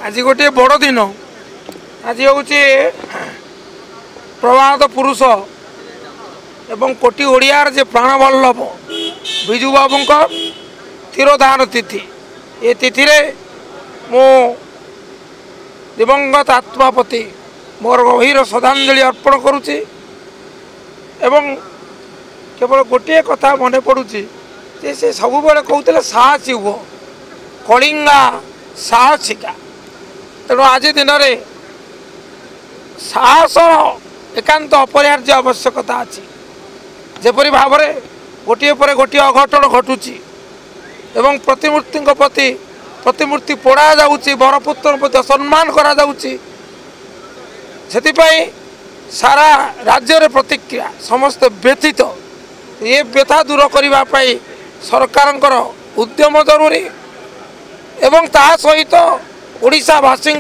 आज गोटे बड़ दिन आज हूँ प्रभात पुरुष एवं कोटी ओडियार जे प्राणवल्लभ विजु बाबू तिरोधान तिथि ये तिथि रे मो दिवंगत आत्मा प्रति मोर गभीर श्रद्धांजलि अर्पण करुच्ची एवं केवल गोटे कथा मन पड़ुची जे से सब बेले कहते साहसी हुआ कलिंगा साहसिका तेणु आज दिन में साहस एकांत अपरिहार्य आवश्यकता अच्छी जेपरी भाव में गोटे पर गोटे अघटन घटुची एवं प्रतिमूर्ति प्रति प्रतिमूर्ति पोड़ा जाऊँगी बरपुत्र प्रति सम्मान करा जाऊँगी सारा राज्य रे प्रतिक्रिया समस्त व्यथित ये व्यथा दूर करने सरकार उद्यम जरूरी एवं ता सहित ओडिशावासी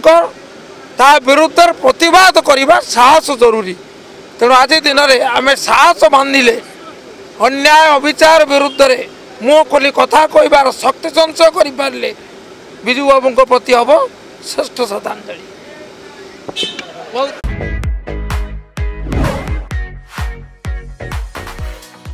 ता विरुद्ध प्रतिवाद करने साहस जरूरी तेणु आज दिन में आम साहस बांधिले अन्याय अविचार विरुद्ध रे मुँह खोली कथा कहबार शक्ति संचय करें विजु बाबू प्रति हम श्रेष्ठ श्रद्धांजलि।